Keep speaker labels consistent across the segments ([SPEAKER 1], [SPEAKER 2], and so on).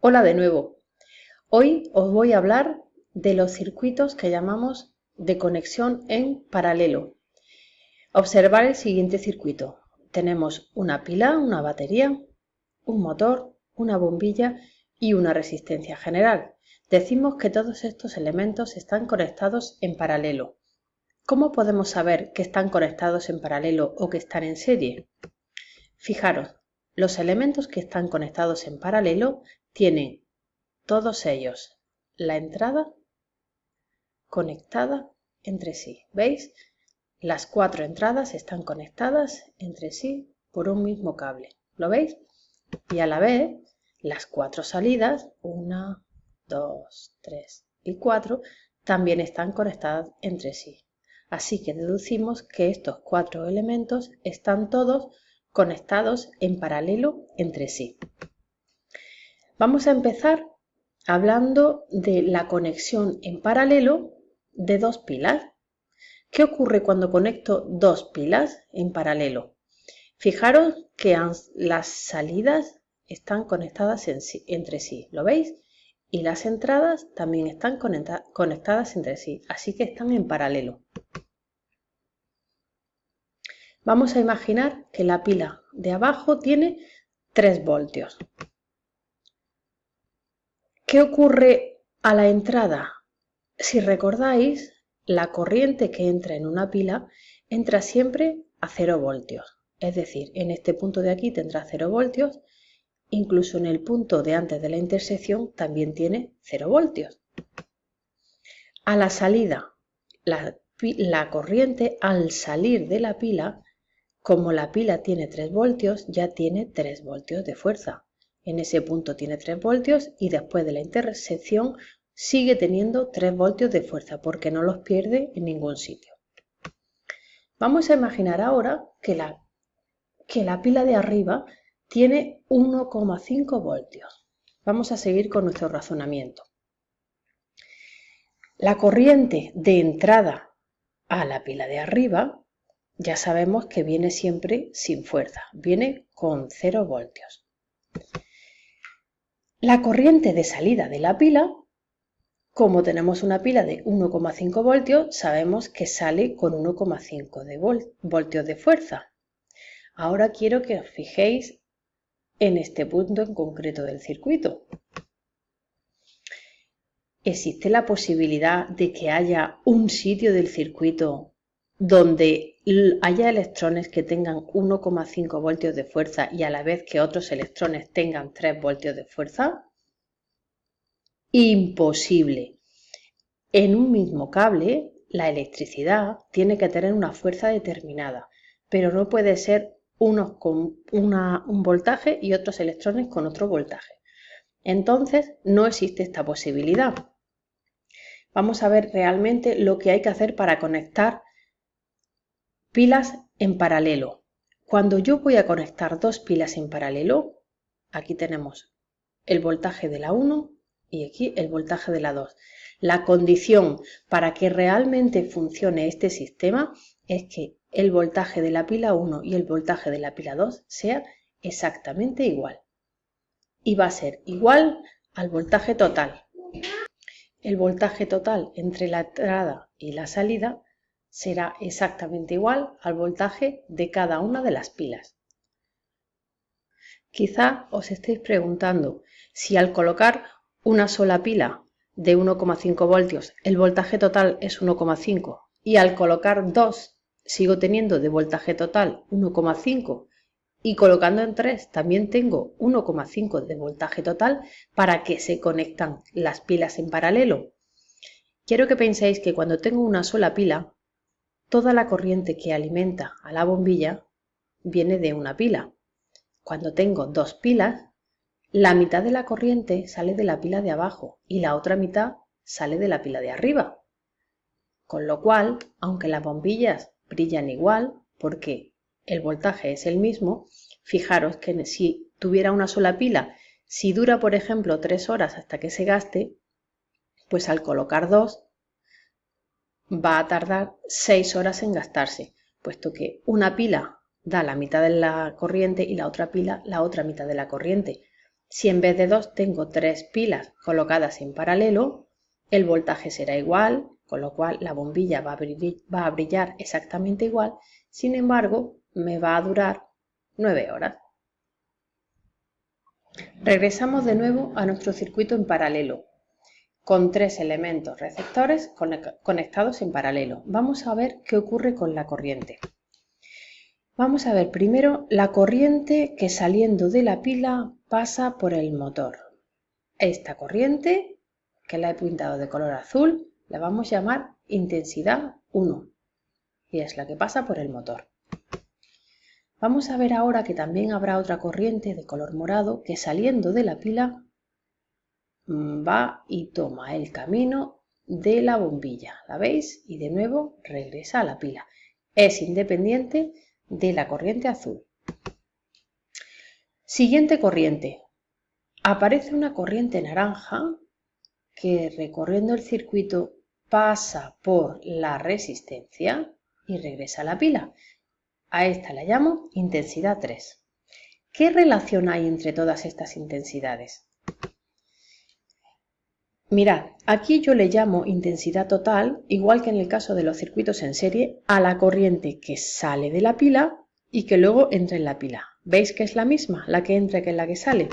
[SPEAKER 1] Hola de nuevo. Hoy os voy a hablar de los circuitos que llamamos de conexión en paralelo. Observar el siguiente circuito. Tenemos una pila, una batería, un motor, una bombilla y una resistencia general. Decimos que todos estos elementos están conectados en paralelo. ¿Cómo podemos saber que están conectados en paralelo o que están en serie? Fijaros, los elementos que están conectados en paralelo tienen todos ellos la entrada conectada entre sí. ¿Veis? Las 4 entradas están conectadas entre sí por un mismo cable. ¿Lo veis? Y a la vez, las 4 salidas, 1, 2, 3 y 4, también están conectadas entre sí. Así que deducimos que estos 4 elementos están todos conectados en paralelo entre sí. Vamos a empezar hablando de la conexión en paralelo de dos pilas. ¿Qué ocurre cuando conecto dos pilas en paralelo? Fijaros que las salidas están conectadas entre sí, ¿lo veis? Y las entradas también están conectadas entre sí, así que están en paralelo. Vamos a imaginar que la pila de abajo tiene 3 voltios. ¿Qué ocurre a la entrada? Si recordáis, la corriente que entra en una pila entra siempre a 0 voltios. Es decir, en este punto de aquí tendrá 0 voltios, incluso en el punto de antes de la intersección también tiene 0 voltios. A la salida, la corriente al salir de la pila, como la pila tiene 3 voltios, ya tiene 3 voltios de fuerza. En ese punto tiene 3 voltios y después de la intersección sigue teniendo 3 voltios de fuerza porque no los pierde en ningún sitio. Vamos a imaginar ahora que la pila de arriba tiene 1,5 voltios. Vamos a seguir con nuestro razonamiento. La corriente de entrada a la pila de arriba ya sabemos que viene siempre sin fuerza, viene con 0 voltios. La corriente de salida de la pila, como tenemos una pila de 1,5 voltios, sabemos que sale con 1,5 voltios de fuerza. Ahora quiero que os fijéis en este punto en concreto del circuito. ¿Existe la posibilidad de que haya un sitio del circuito donde haya electrones que tengan 1,5 voltios de fuerza y a la vez que otros electrones tengan 3 voltios de fuerza? Imposible. En un mismo cable, la electricidad tiene que tener una fuerza determinada, pero no puede ser unos con un voltaje y otros electrones con otro voltaje. Entonces, no existe esta posibilidad. Vamos a ver realmente lo que hay que hacer para conectar pilas en paralelo. Cuando yo voy a conectar dos pilas en paralelo, aquí tenemos el voltaje de la 1 y aquí el voltaje de la 2. La condición para que realmente funcione este sistema es que el voltaje de la pila 1 y el voltaje de la pila 2 sea exactamente igual. Y va a ser igual al voltaje total. El voltaje total entre la entrada y la salida será exactamente igual al voltaje de cada una de las pilas. Quizá os estéis preguntando si al colocar una sola pila de 1,5 voltios el voltaje total es 1,5 y al colocar dos sigo teniendo de voltaje total 1,5 y colocando en 3 también tengo 1,5 de voltaje total. ¿Para qué se conectan las pilas en paralelo? Quiero que penséis que cuando tengo una sola pila, toda la corriente que alimenta a la bombilla viene de una pila. Cuando tengo dos pilas, la mitad de la corriente sale de la pila de abajo y la otra mitad sale de la pila de arriba. Con lo cual, aunque las bombillas brillan igual, porque el voltaje es el mismo, fijaros que si tuviera una sola pila, si dura por ejemplo 3 horas hasta que se gaste, pues al colocar dos va a tardar 6 horas en gastarse, puesto que una pila da la mitad de la corriente y la otra pila la otra mitad de la corriente. Si en vez de 2 tengo 3 pilas colocadas en paralelo, el voltaje será igual, con lo cual la bombilla va a brillar exactamente igual, sin embargo, me va a durar 9 horas. Regresamos de nuevo a nuestro circuito en paralelo, con 3 elementos receptores conectados en paralelo. Vamos a ver qué ocurre con la corriente. Vamos a ver primero la corriente que saliendo de la pila pasa por el motor. Esta corriente, que la he pintado de color azul, la vamos a llamar intensidad 1 y es la que pasa por el motor. Vamos a ver ahora que también habrá otra corriente de color morado que saliendo de la pila va y toma el camino de la bombilla. ¿La veis? Y de nuevo regresa a la pila. Es independiente de la corriente azul. Siguiente corriente. Aparece una corriente naranja que recorriendo el circuito pasa por la resistencia y regresa a la pila. A esta la llamo intensidad 3. ¿Qué relación hay entre todas estas intensidades? Mirad, aquí yo le llamo intensidad total, igual que en el caso de los circuitos en serie, a la corriente que sale de la pila y que luego entra en la pila. ¿Veis que es la misma, la que entra que la que sale?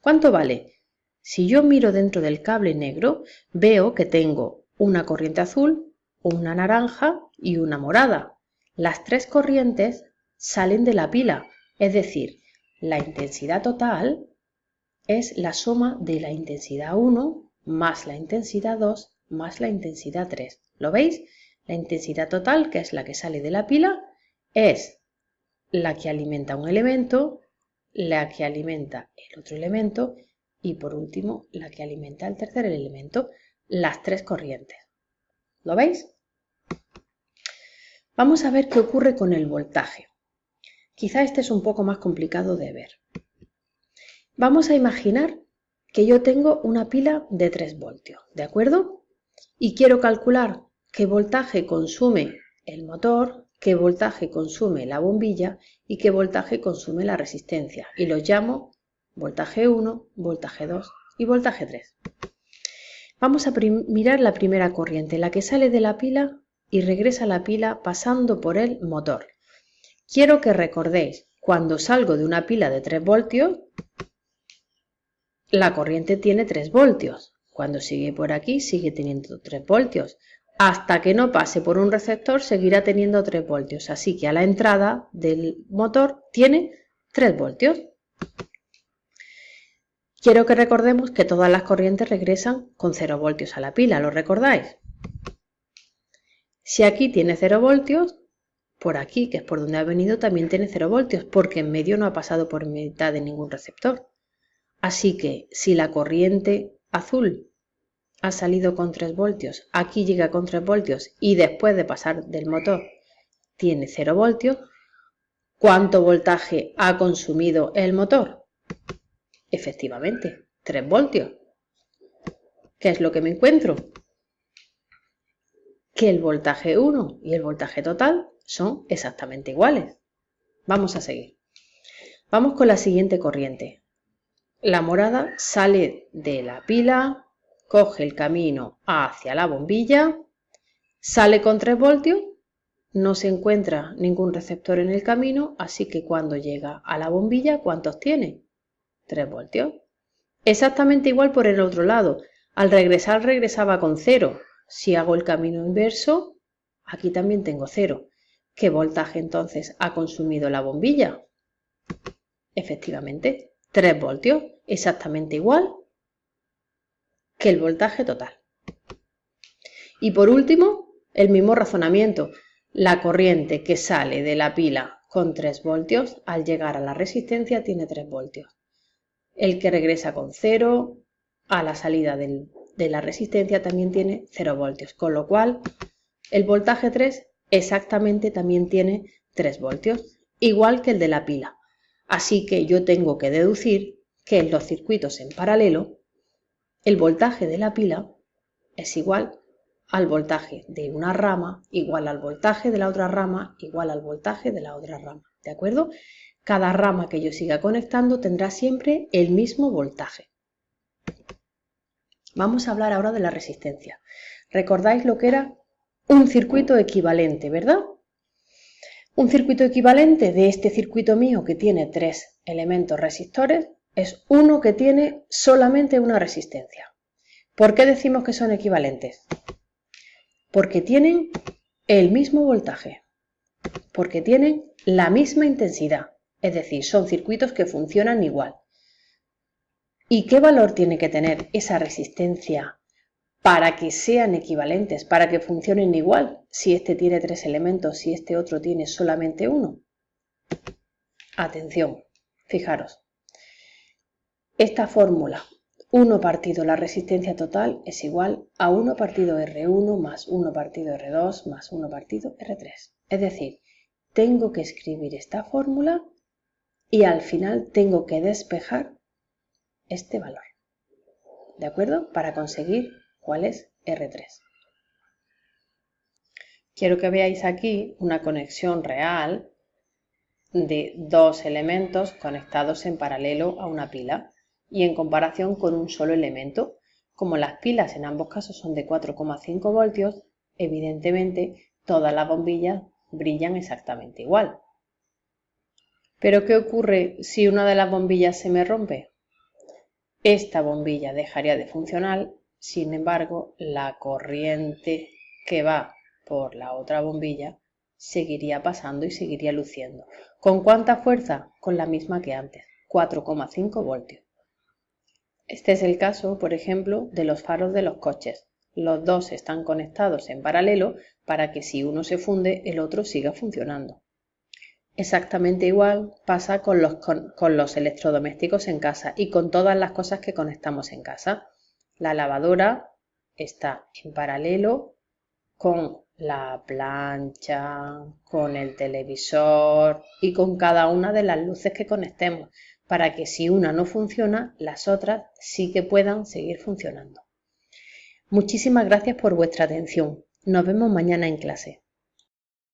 [SPEAKER 1] ¿Cuánto vale? Si yo miro dentro del cable negro, veo que tengo una corriente azul, una naranja y una morada. Las 3 corrientes salen de la pila, es decir, la intensidad total es la suma de la intensidad 1 más la intensidad 2 más la intensidad 3. ¿Lo veis? La intensidad total, que es la que sale de la pila, es la que alimenta un elemento, la que alimenta el otro elemento y por último la que alimenta el tercer elemento, las 3 corrientes. ¿Lo veis? Vamos a ver qué ocurre con el voltaje. Quizá este es un poco más complicado de ver. Vamos a imaginar que yo tengo una pila de 3 voltios, ¿de acuerdo? Y quiero calcular qué voltaje consume el motor, qué voltaje consume la bombilla y qué voltaje consume la resistencia. Y los llamo voltaje 1, voltaje 2 y voltaje 3. Vamos a mirar la primera corriente, la que sale de la pila y regresa a la pila pasando por el motor. Quiero que recordéis, cuando salgo de una pila de 3 voltios, la corriente tiene 3 voltios. Cuando sigue por aquí, sigue teniendo 3 voltios. Hasta que no pase por un receptor, seguirá teniendo 3 voltios. Así que a la entrada del motor tiene 3 voltios. Quiero que recordemos que todas las corrientes regresan con 0 voltios a la pila. ¿Lo recordáis? Si aquí tiene 0 voltios, por aquí, que es por donde ha venido, también tiene 0 voltios, porque en medio no ha pasado por mitad de ningún receptor. Así que si la corriente azul ha salido con 3 voltios, aquí llega con 3 voltios y después de pasar del motor tiene 0 voltios, ¿cuánto voltaje ha consumido el motor? Efectivamente, 3 voltios. ¿Qué es lo que me encuentro? Que el voltaje 1 y el voltaje total son exactamente iguales. Vamos a seguir. Vamos con la siguiente corriente. La morada sale de la pila, coge el camino hacia la bombilla, sale con 3 voltios, no se encuentra ningún receptor en el camino, así que cuando llega a la bombilla, ¿cuántos tiene? 3 voltios. Exactamente igual por el otro lado. Al regresar regresaba con 0. Si hago el camino inverso, aquí también tengo 0. ¿Qué voltaje entonces ha consumido la bombilla? Efectivamente, 3 voltios, exactamente igual que el voltaje total. Y por último, el mismo razonamiento. La corriente que sale de la pila con 3 voltios, al llegar a la resistencia tiene 3 voltios. El que regresa con 0 a la salida de la resistencia también tiene 0 voltios, con lo cual el voltaje 3 exactamente también tiene 3 voltios, igual que el de la pila. Así que yo tengo que deducir que en los circuitos en paralelo el voltaje de la pila es igual al voltaje de una rama, igual al voltaje de la otra rama, igual al voltaje de la otra rama. ¿De acuerdo? Cada rama que yo siga conectando tendrá siempre el mismo voltaje. Vamos a hablar ahora de la resistencia. ¿Recordáis lo que era un circuito equivalente, verdad? Un circuito equivalente de este circuito mío que tiene 3 elementos resistores es uno que tiene solamente una resistencia. ¿Por qué decimos que son equivalentes? Porque tienen el mismo voltaje, porque tienen la misma intensidad, es decir, son circuitos que funcionan igual. ¿Y qué valor tiene que tener esa resistencia para que sean equivalentes, para que funcionen igual? Si este tiene 3 elementos, si este otro tiene solamente uno. Atención, fijaros. Esta fórmula, 1 partido la resistencia total es igual a 1 partido R1 más 1 partido R2 más 1 partido R3. Es decir, tengo que escribir esta fórmula y al final tengo que despejar este valor, ¿de acuerdo? Para conseguir cuál es R3. Quiero que veáis aquí una conexión real de 2 elementos conectados en paralelo a una pila y en comparación con un solo elemento. Como las pilas en ambos casos son de 4,5 voltios, evidentemente todas las bombillas brillan exactamente igual. ¿Pero qué ocurre si una de las bombillas se me rompe? Esta bombilla dejaría de funcionar, sin embargo, la corriente que va por la otra bombilla seguiría pasando y seguiría luciendo. ¿Con cuánta fuerza? Con la misma que antes, 4,5 voltios. Este es el caso, por ejemplo, de los faros de los coches. Los dos están conectados en paralelo para que si uno se funde, el otro siga funcionando. Exactamente igual pasa con los electrodomésticos en casa y con todas las cosas que conectamos en casa. La lavadora está en paralelo con la plancha, con el televisor y con cada una de las luces que conectemos, para que si una no funciona, las otras sí que puedan seguir funcionando. Muchísimas gracias por vuestra atención. Nos vemos mañana en clase.